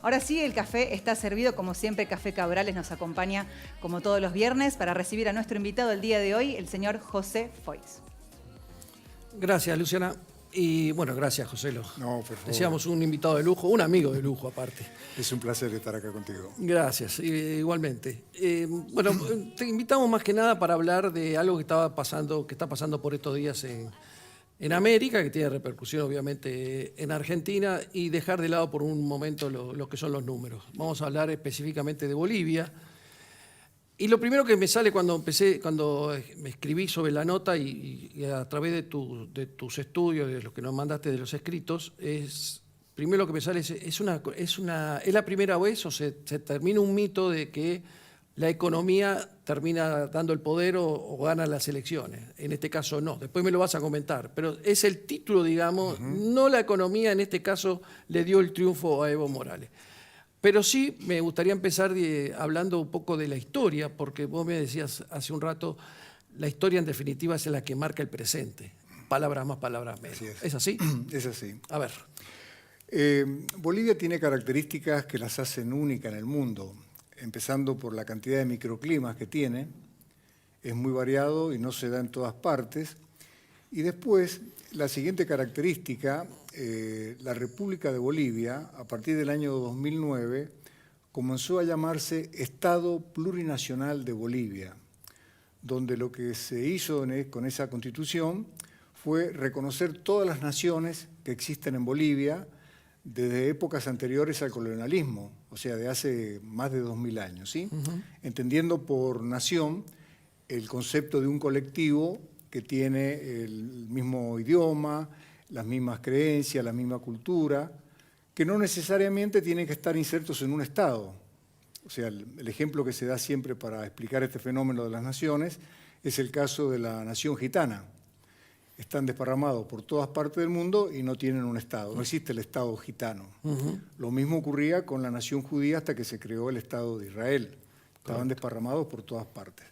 Ahora sí, el café está servido, como siempre. Café Cabrales nos acompaña como todos los viernes para recibir a nuestro invitado el día de hoy, el señor José Foix. Gracias, Luciana. Y bueno, gracias, Joselo. No, por favor. Deseamos un invitado de lujo, un amigo de lujo aparte. Es un placer estar acá contigo. Gracias, igualmente. Bueno, te invitamos más que nada para hablar de algo que está pasando por estos días en América, que tiene repercusión obviamente en Argentina, y dejar de lado por un momento lo que son los números. Vamos a hablar específicamente de Bolivia. Y lo primero que me sale cuando me escribí sobre la nota y a través de tus estudios, de los que nos mandaste de los escritos, primero lo que me sale es la primera vez o se termina un mito de que la economía termina dando el poder o gana las elecciones. En este caso no, después me lo vas a comentar, pero es el título, digamos, no la economía en este caso le dio el triunfo a Evo Morales. Pero sí me gustaría empezar hablando un poco de la historia, porque vos me decías hace un rato, la historia en definitiva es la que marca el presente. Palabras más, palabras menos. ¿Es así? Es así. A ver. Bolivia tiene características que las hacen única en el mundo, empezando por la cantidad de microclimas que tiene. Es muy variado y no se da en todas partes. Y después, la siguiente característica, la República de Bolivia, a partir del año 2009, comenzó a llamarse Estado Plurinacional de Bolivia, donde lo que se hizo con esa constitución fue reconocer todas las naciones que existen en Bolivia desde épocas anteriores al colonialismo, o sea, de hace más de 2000 años, ¿sí? Entendiendo por nación el concepto de un colectivo que tiene el mismo idioma, las mismas creencias, la misma cultura, que no necesariamente tienen que estar insertos en un Estado. O sea, el ejemplo que se da siempre para explicar este fenómeno de las naciones es el caso de la nación gitana. Están desparramados por todas partes del mundo y no tienen un Estado. No existe el Estado gitano. Lo mismo ocurría con la nación judía hasta que se creó el Estado de Israel. Estaban desparramados por todas partes.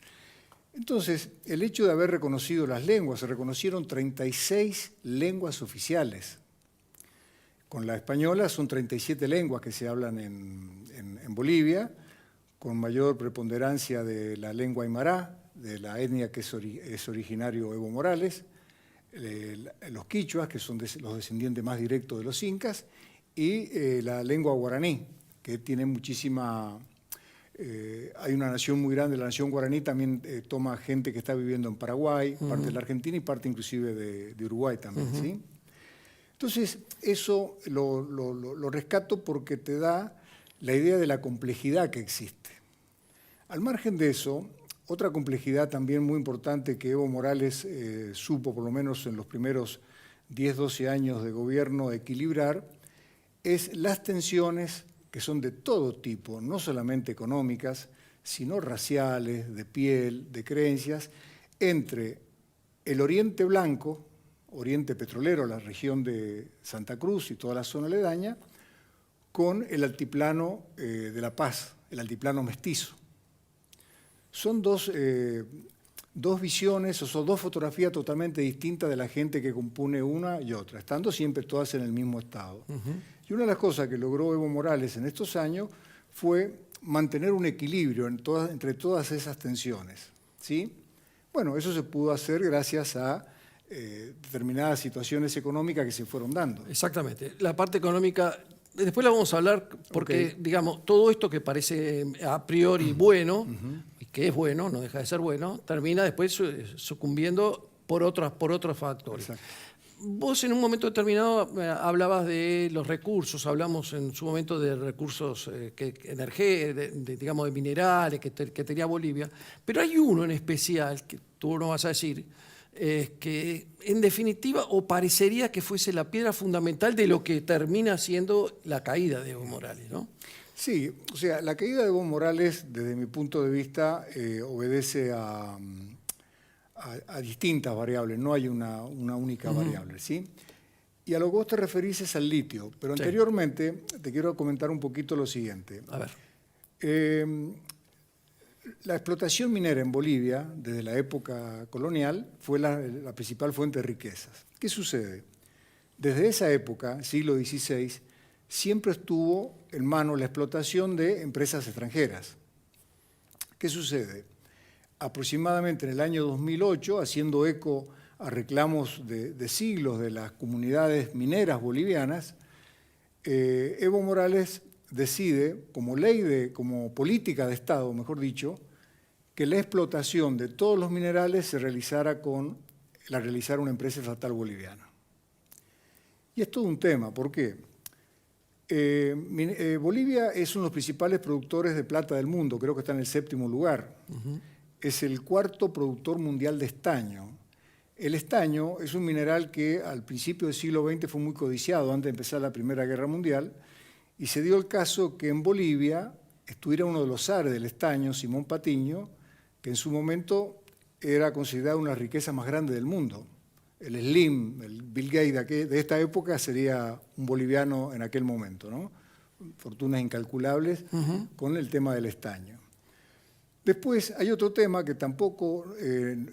Entonces, el hecho de haber reconocido las lenguas, se reconocieron 36 lenguas oficiales. Con la española son 37 lenguas que se hablan en Bolivia, con mayor preponderancia de la lengua aymara, de la etnia que es originario Evo Morales, los quichuas, que son los descendientes más directos de los incas, y la lengua guaraní, que tiene muchísima... hay una nación muy grande, la nación guaraní también toma gente que está viviendo en Paraguay, parte de la Argentina y parte inclusive de Uruguay también, ¿sí? Entonces, eso lo rescato porque te da la idea de la complejidad que existe. Al margen de eso, otra complejidad también muy importante que Evo Morales supo, por lo menos en los primeros 10, 12 años de gobierno, equilibrar, es las tensiones que son de todo tipo, no solamente económicas, sino raciales, de piel, de creencias, entre el Oriente Blanco, Oriente Petrolero, la región de Santa Cruz y toda la zona aledaña, con el altiplano de La Paz, el altiplano mestizo. Son dos visiones, o son dos fotografías totalmente distintas de la gente que compone una y otra, estando siempre todas en el mismo estado. Y una de las cosas que logró Evo Morales en estos años fue mantener un equilibrio entre todas esas tensiones, ¿sí? Bueno, eso se pudo hacer gracias a determinadas situaciones económicas que se fueron dando. Exactamente. La parte económica, después la vamos a hablar porque, digamos, todo esto que parece a priori bueno, y que es bueno, no deja de ser bueno, termina después sucumbiendo por otros factores. Exacto. Vos en un momento determinado hablabas de los recursos, hablamos en su momento de recursos digamos, de minerales que tenía Bolivia, pero hay uno en especial, que tú no vas a decir, que en definitiva, o parecería que fuese la piedra fundamental de lo que termina siendo la caída de Evo Morales, ¿no? Sí, o sea, la caída de Evo Morales, desde mi punto de vista, obedece a distintas variables, no hay una única variable, ¿sí? Y a lo que vos te referís es al litio, pero anteriormente te quiero comentar un poquito lo siguiente. A ver. La explotación minera en Bolivia, desde la época colonial, fue la principal fuente de riquezas. ¿Qué sucede? Desde esa época, siglo XVI, siempre estuvo en manos la explotación de empresas extranjeras. ¿Qué sucede? Aproximadamente en el año 2008, haciendo eco a reclamos de siglos de las comunidades mineras bolivianas, Evo Morales decide, como política de Estado, mejor dicho, que la explotación de todos los minerales se realizara una empresa estatal boliviana. Y es todo un tema, ¿por qué? Bolivia es uno de los principales productores de plata del mundo, creo que está en el 7º lugar. Es el 4º productor mundial de estaño. El estaño es un mineral que al principio del siglo XX fue muy codiciado antes de empezar la Primera Guerra Mundial, y se dio el caso que en Bolivia estuviera uno de los zares del estaño, Simón Patiño, que en su momento era considerado una de las riquezas más grandes del mundo. El Slim, el Bill Gates de esta época sería un boliviano en aquel momento, ¿no? Fortunas incalculables con el tema del estaño. Después hay otro tema que tampoco,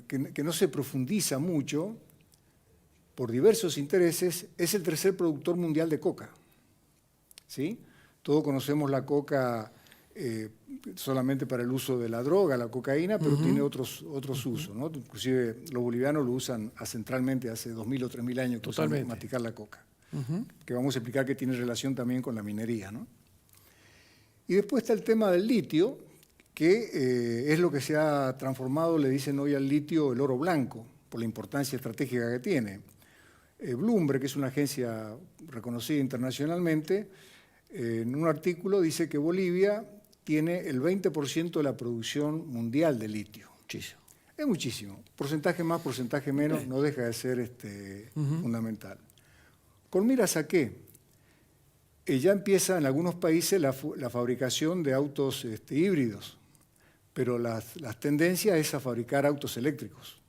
que no se profundiza mucho por diversos intereses, es el 3er productor mundial de coca. ¿Sí? Todos conocemos la coca solamente para el uso de la droga, la cocaína, pero tiene otros usos, ¿no? Inclusive los bolivianos lo usan ancestralmente hace 2.000 o 3.000 años que usan masticar la coca, que vamos a explicar que tiene relación también con la minería, ¿no? Y después está el tema del litio, que es lo que se ha transformado, le dicen hoy al litio el oro blanco, por la importancia estratégica que tiene. Bloomberg, que es una agencia reconocida internacionalmente, en un artículo dice que Bolivia tiene el 20% de la producción mundial de litio. Muchísimo. Es muchísimo. Porcentaje más, porcentaje menos, no deja de ser fundamental. ¿Con miras a qué? Ya empieza en algunos países la fabricación de autos híbridos, pero las tendencias es a fabricar autos eléctricos.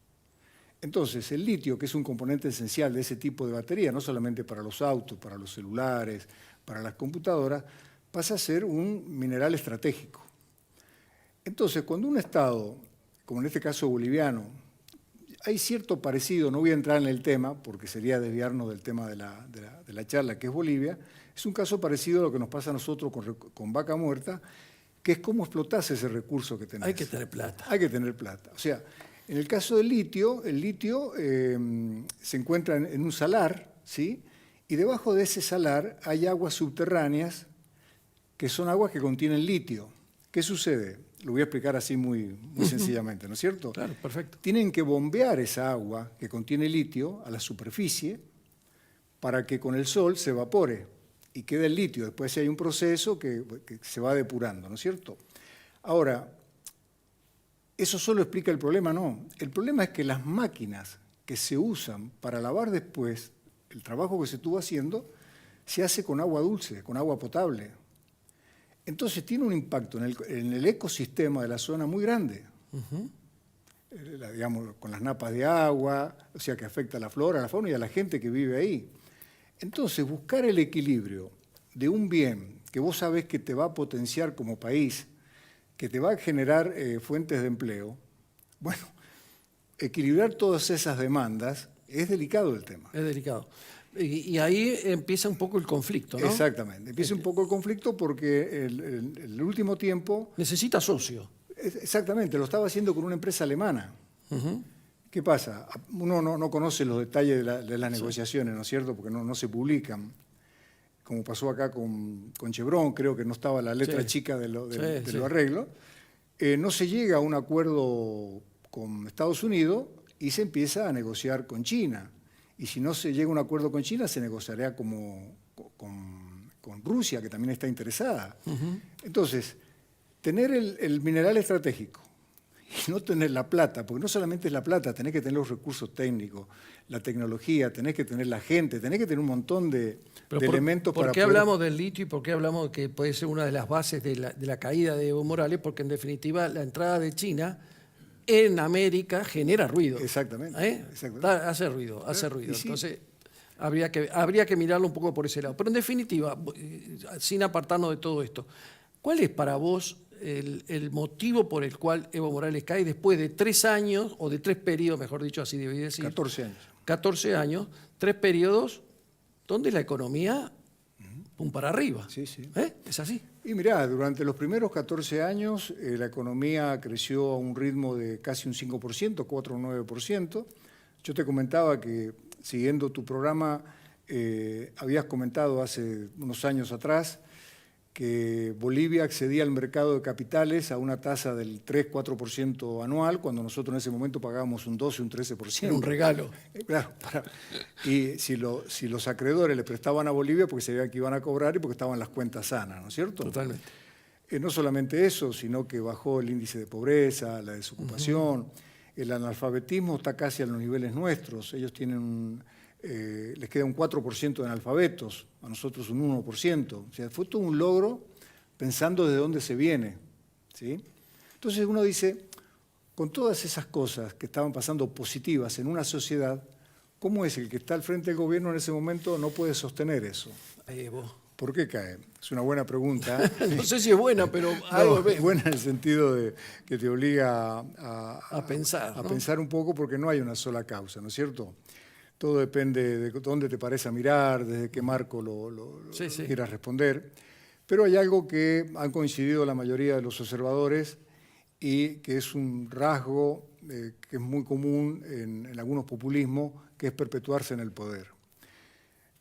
Entonces, el litio, que es un componente esencial de ese tipo de batería, no solamente para los autos, para los celulares, para las computadoras, pasa a ser un mineral estratégico. Entonces, cuando un Estado, como en este caso boliviano, hay cierto parecido, no voy a entrar en el tema, porque sería desviarnos del tema de la charla, que es Bolivia, es un caso parecido a lo que nos pasa a nosotros con Vaca Muerta, que es cómo explotás ese recurso que tenés. Hay que tener plata. Hay que tener plata. O sea, en el caso del litio, el litio se encuentra en un salar, ¿sí? Y debajo de ese salar hay aguas subterráneas que son aguas que contienen litio. ¿Qué sucede? Lo voy a explicar así muy sencillamente, ¿no es cierto? Claro, perfecto. Tienen que bombear esa agua que contiene litio a la superficie para que con el sol se evapore y quede el litio. Después hay un proceso que se va depurando, ¿no es cierto? Ahora, ¿eso solo explica el problema? No. El problema es que las máquinas que se usan para lavar después, el trabajo que se estuvo haciendo, se hace con agua dulce, con agua potable. Entonces tiene un impacto en el ecosistema de la zona muy grande. Digamos, con las napas de agua, o sea que afecta a la flora, a la fauna y a la gente que vive ahí. Entonces, buscar el equilibrio de un bien que vos sabés que te va a potenciar como país, que te va a generar fuentes de empleo, bueno, equilibrar todas esas demandas es delicado el tema. Es delicado. Y ahí empieza un poco el conflicto, ¿no? Exactamente. Empieza un poco el conflicto porque el último tiempo... Necesita socio. Exactamente, lo estaba haciendo con una empresa alemana. ¿Qué pasa? Uno no conoce los detalles de las negociaciones, ¿no es cierto? Porque no se publican. Como pasó acá con Chevron, creo que no estaba la letra chica de los arreglos. No se llega a un acuerdo con Estados Unidos y se empieza a negociar con China. Y si no se llega a un acuerdo con China, se negociaría con Rusia, que también está interesada. Entonces, tener el mineral estratégico y no tener la plata, porque no solamente es la plata, tenés que tener los recursos técnicos, la tecnología, tenés que tener la gente, tenés que tener un montón de elementos para ¿Por qué hablamos del litio y por qué hablamos de que puede ser una de las bases de la caída de Evo Morales? Porque en definitiva la entrada de China en América genera ruido. Exactamente. Hace ruido. Sí. Entonces, habría que mirarlo un poco por ese lado. Pero en definitiva, sin apartarnos de todo esto, ¿cuál es para vos el motivo por el cual Evo Morales cae después de 3 años, o de 3 periodos, mejor dicho, así debería decir? 14 años. 14 años, 3 periodos donde la economía pum para arriba. Sí, sí. Es así. Y mirá, durante los primeros 14 años la economía creció a un ritmo de casi un 5%, 4 o 9%. Yo te comentaba que, siguiendo tu programa, habías comentado hace unos años atrás que Bolivia accedía al mercado de capitales a una tasa del 3-4% anual, cuando nosotros en ese momento pagábamos un 12, un 13%. Era un regalo. Claro, y si los acreedores le prestaban a Bolivia porque sabían que iban a cobrar y porque estaban las cuentas sanas, ¿no es cierto? Totalmente. No solamente eso, sino que bajó el índice de pobreza, la desocupación, el analfabetismo está casi a los niveles nuestros. Ellos tienen les queda un 4% de analfabetos, a nosotros un 1%. O sea, fue todo un logro pensando de dónde se viene, ¿sí? Entonces uno dice, con todas esas cosas que estaban pasando positivas en una sociedad, ¿cómo es el que está al frente del gobierno en ese momento no puede sostener eso? ¿Por qué cae? Es una buena pregunta. No sé si es buena, pero algo es buena en el sentido de que te obliga a pensar, ¿no? A pensar un poco, porque no hay una sola causa, ¿no es cierto? Todo depende de dónde te parece mirar, desde qué marco sí. quieras responder. Pero hay algo que han coincidido la mayoría de los observadores y que es un rasgo que es muy común en algunos populismos, que es perpetuarse en el poder.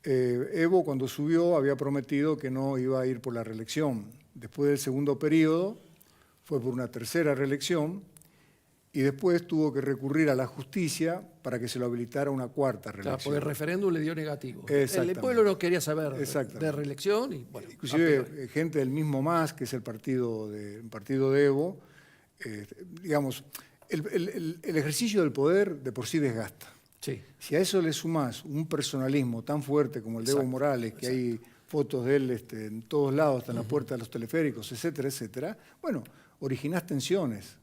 Evo, cuando subió, había prometido que no iba a ir por la reelección. Después del segundo periodo, fue por una tercera reelección, y después tuvo que recurrir a la justicia para que se lo habilitara una cuarta reelección. Claro, porque el referéndum le dio negativo. El Exactamente. pueblo no quería saber de reelección. Y, bueno, inclusive gente del mismo MAS, que es el partido de Evo, digamos, el ejercicio del poder de por sí desgasta. Sí. Si a eso le sumás un personalismo tan fuerte como el de Evo Morales, que hay fotos de él en todos lados, hasta en la puerta de los teleféricos, etcétera, etcétera, bueno, originás tensiones.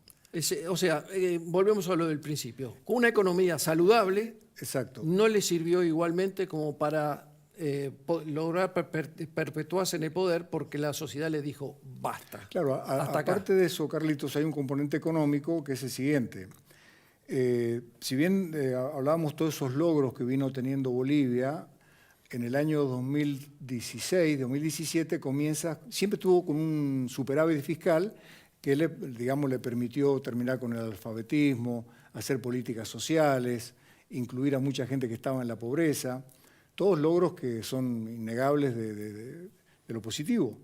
O sea, volvemos a lo del principio. Con una economía saludable, exacto, no le sirvió igualmente como para lograr perpetuarse en el poder, porque la sociedad le dijo basta. Claro, aparte de eso, Carlitos, hay un componente económico que es el siguiente. Si bien hablábamos todos esos logros que vino teniendo Bolivia, en el año 2016, 2017 siempre estuvo con un superávit fiscal que le permitió terminar con el analfabetismo, hacer políticas sociales, incluir a mucha gente que estaba en la pobreza, todos logros que son innegables de lo positivo.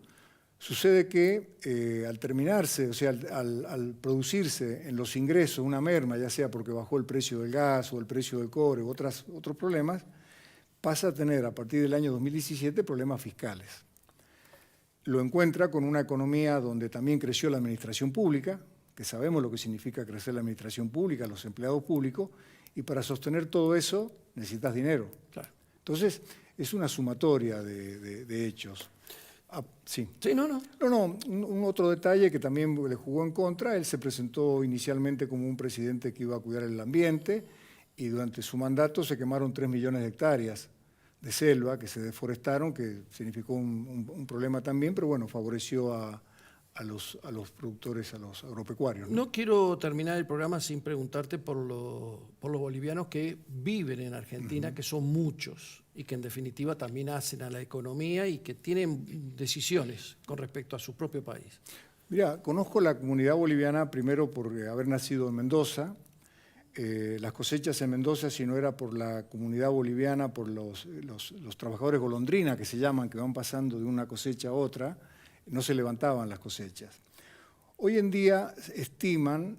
Sucede que al terminarse, o sea, al producirse en los ingresos una merma, ya sea porque bajó el precio del gas o el precio del cobre u otros problemas, pasa a tener a partir del año 2017 problemas fiscales. Lo encuentra con una economía donde también creció la administración pública, que sabemos lo que significa crecer la administración pública, los empleados públicos, y para sostener todo eso necesitas dinero. Claro. Entonces, es una sumatoria de hechos. Sí. Sí, no. Un otro detalle que también le jugó en contra, él se presentó inicialmente como un presidente que iba a cuidar el ambiente, y durante su mandato se quemaron 3 millones de hectáreas de selva que se deforestaron, que significó un problema también, pero bueno, favoreció a los productores, a los agropecuarios, ¿no? No quiero terminar el programa sin preguntarte por los bolivianos que viven en Argentina, que son muchos, y que en definitiva también hacen a la economía y que tienen decisiones con respecto a su propio país. Mira, conozco la comunidad boliviana primero por haber nacido en Mendoza. Las cosechas en Mendoza, si no era por la comunidad boliviana, por los trabajadores golondrina, que se llaman, que van pasando de una cosecha a otra, no se levantaban las cosechas. Hoy en día se estiman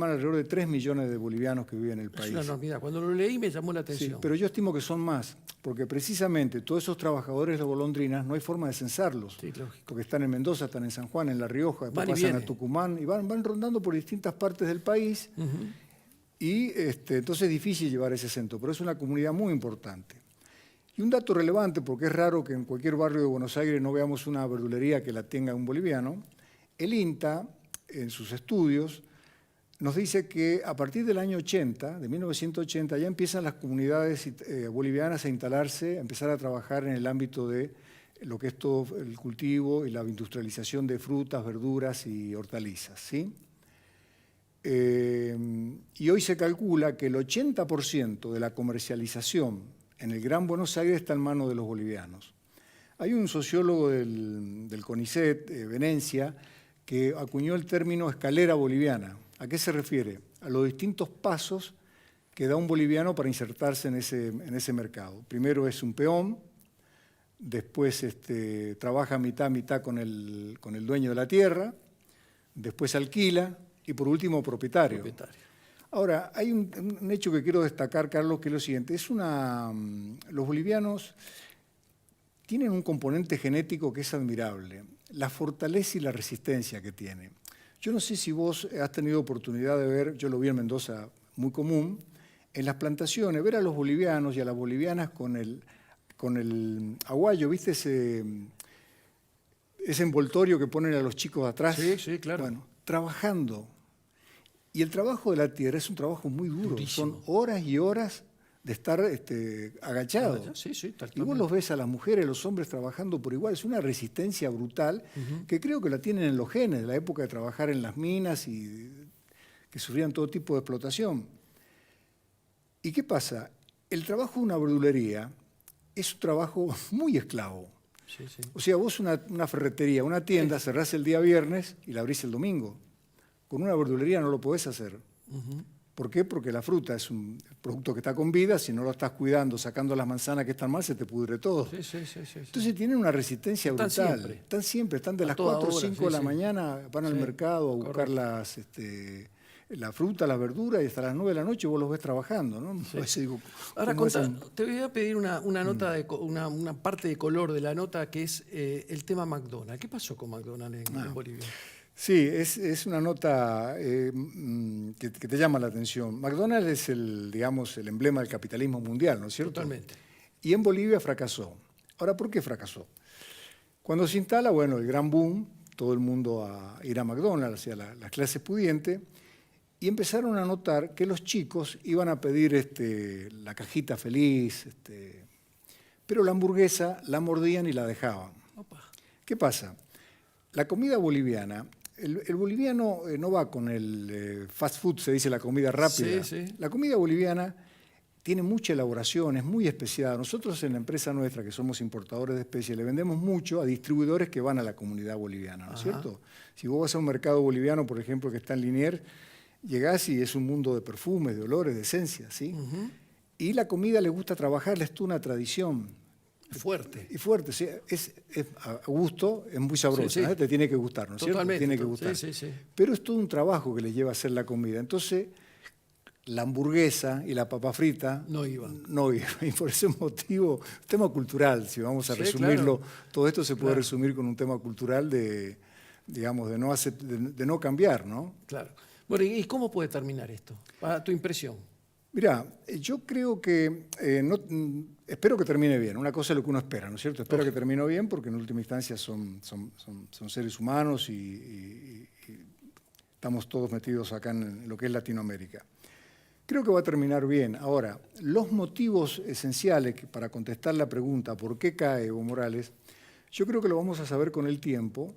alrededor de 3 millones de bolivianos que viven en el país. Es una enormidad. Cuando lo leí me llamó la atención. Sí, pero yo estimo que son más, porque precisamente todos esos trabajadores de golondrinas no hay forma de censarlos. Sí, lógico. Porque están en Mendoza, están en San Juan, en La Rioja, después pasan a Tucumán y van rondando por distintas partes del país. Y entonces es difícil llevar ese acento, pero es una comunidad muy importante. Y un dato relevante, porque es raro que en cualquier barrio de Buenos Aires no veamos una verdulería que la tenga un boliviano, el INTA, en sus estudios, nos dice que a partir del año 80, de 1980, ya empiezan las comunidades bolivianas a instalarse, a empezar a trabajar en el ámbito de lo que es todo el cultivo y la industrialización de frutas, verduras y hortalizas, ¿sí? Y hoy se calcula que el 80% de la comercialización en el Gran Buenos Aires está en manos de los bolivianos. Hay un sociólogo del CONICET, Venecia, que acuñó el término escalera boliviana. ¿A qué se refiere? A los distintos pasos que da un boliviano para insertarse en ese mercado. Primero es un peón, después trabaja mitad a mitad con el dueño de la tierra, después alquila y por último propietario. Ahora, hay un hecho que quiero destacar, Carlos, que es lo siguiente. Los bolivianos tienen un componente genético que es admirable, la fortaleza y la resistencia que tiene. Yo no sé si vos has tenido oportunidad de ver, yo lo vi en Mendoza, muy común, en las plantaciones, ver a los bolivianos y a las bolivianas con el aguayo, ¿viste ese envoltorio que ponen a los chicos atrás? Sí, sí, claro. Bueno, trabajando. Y el trabajo de la tierra es un trabajo muy duro. Durísimo. Son horas y horas de estar agachado. Sí, sí, y vos los ves a las mujeres, a los hombres trabajando por igual. Es una resistencia brutal que creo que la tienen en los genes, de la época de trabajar en las minas y que sufrían todo tipo de explotación. ¿Y qué pasa? El trabajo de una verdulería es un trabajo muy esclavo. Sí, sí. O sea, vos una ferretería, una tienda, cerrás el día viernes y la abrís el domingo. Con una verdulería no lo podés hacer. ¿Por qué? Porque la fruta es un producto que está con vida, si no lo estás cuidando, sacando las manzanas que están mal, se te pudre todo. Sí, sí, sí, sí. Entonces tienen una resistencia brutal. Están de las 4 o 5 de la mañana, van al mercado a buscar la fruta, las verduras, y hasta las 9 de la noche vos los ves trabajando, ¿no? Sí. Digo, ahora, te voy a pedir una nota, una parte de color de la nota, que es el tema McDonald's. ¿Qué pasó con McDonald's en Bolivia? Sí, es una nota que te llama la atención. McDonald's es el emblema del capitalismo mundial, ¿no es cierto? Totalmente. Y en Bolivia fracasó. Ahora, ¿por qué fracasó? Cuando se instala, bueno, el gran boom, todo el mundo a ir a McDonald's, hacia las clases pudientes, y empezaron a notar que los chicos iban a pedir la cajita feliz, pero la hamburguesa la mordían y la dejaban. Opa. ¿Qué pasa? La comida boliviana, el boliviano no va con el fast food, se dice la comida rápida. Sí, sí. La comida boliviana tiene mucha elaboración, es muy especiada. Nosotros en la empresa nuestra, que somos importadores de especies, le vendemos mucho a distribuidores que van a la comunidad boliviana, ¿no es cierto? Si vos vas a un mercado boliviano, por ejemplo, que está en Liniers, llegás y es un mundo de perfumes, de olores, de esencias, ¿sí? Y la comida le gusta trabajar, es una tradición. Fuerte. Y fuerte, ¿sí? Es a gusto, es muy sabrosa, Sí, sí. Te tiene que gustar, ¿no es cierto? Totalmente. Tiene que gustar. Sí, sí, sí. Pero es todo un trabajo que les lleva a hacer la comida. Entonces, la hamburguesa y la papa frita no iban. Y por ese motivo, tema cultural, si vamos a resumirlo, claro. Todo esto se puede resumir con un tema cultural de no cambiar, ¿no? Claro. Bueno, ¿y cómo puede terminar esto? Para tu impresión. Mirá, yo creo que, espero que termine bien. Una cosa es lo que uno espera, ¿no es cierto? Espero que termine bien porque en última instancia son seres humanos y estamos todos metidos acá en lo que es Latinoamérica. Creo que va a terminar bien. Ahora, los motivos esenciales para contestar la pregunta ¿por qué cae Evo Morales? Yo creo que lo vamos a saber con el tiempo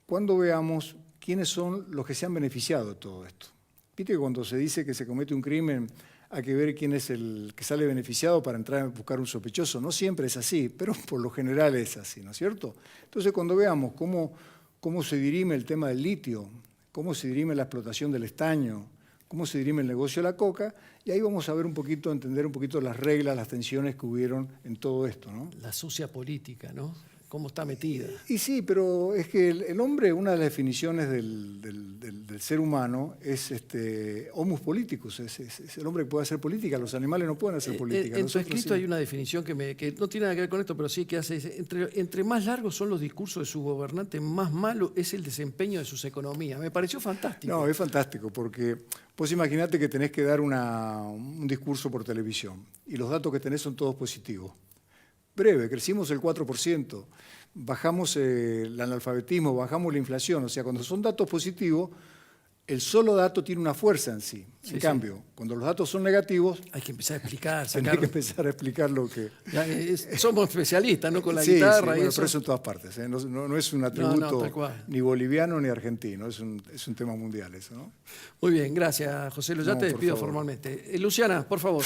cuando veamos quiénes son los que se han beneficiado de todo esto. Viste que cuando se dice que se comete un crimen hay que ver quién es el que sale beneficiado para entrar a buscar un sospechoso. No siempre es así, pero por lo general es así, ¿no es cierto? Entonces, cuando veamos cómo se dirime el tema del litio, cómo se dirime la explotación del estaño, cómo se dirime el negocio de la coca, y ahí vamos a ver entender un poquito las reglas, las tensiones que hubieron en todo esto, ¿no? La sucia política, ¿no? Cómo está metida. Y sí, pero es que el hombre, una de las definiciones del ser humano es homus politicus, es el hombre que puede hacer política, los animales no pueden hacer política. En tu escrito hay una definición que no tiene nada que ver con esto, pero sí que hace, entre más largos son los discursos de sus gobernantes, más malo es el desempeño de sus economías. Me pareció fantástico. No, es fantástico, porque vos imaginate que tenés que dar un discurso por televisión y los datos que tenés son todos positivos. Breve, crecimos el 4%, bajamos el analfabetismo, bajamos la inflación. O sea, cuando son datos positivos, el solo dato tiene una fuerza en sí. En cambio, cuando los datos son negativos, hay que empezar a explicar. Tenés que empezar a explicar lo que... somos especialistas, ¿no? Con la guitarra y bueno, eso. Pero eso en todas partes. No es un atributo ni boliviano ni argentino, es un tema mundial eso, ¿no? Muy bien, gracias, José. Ya te despido formalmente. Luciana, por favor.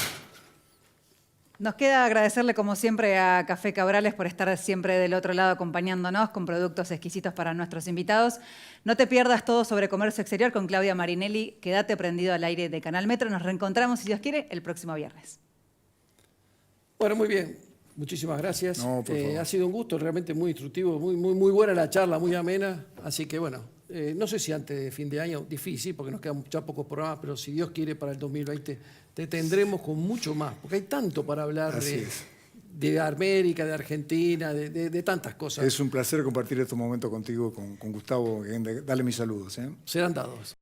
Nos queda agradecerle como siempre a Café Cabrales por estar siempre del otro lado acompañándonos con productos exquisitos para nuestros invitados. No te pierdas todo sobre comercio exterior con Claudia Marinelli. Quédate prendido al aire de Canal Metro. Nos reencontramos, si Dios quiere, el próximo viernes. Bueno, muy bien. Muchísimas gracias. No, por favor. Ha sido un gusto, realmente muy instructivo, muy buena la charla, muy amena. Así que bueno, no sé si antes de fin de año, difícil, porque nos quedan ya pocos programas, pero si Dios quiere para el 2020 te tendremos con mucho más, porque hay tanto para hablar de América, de Argentina, de tantas cosas. Es un placer compartir estos momentos contigo, con Gustavo. Dale mis saludos. Serán dados.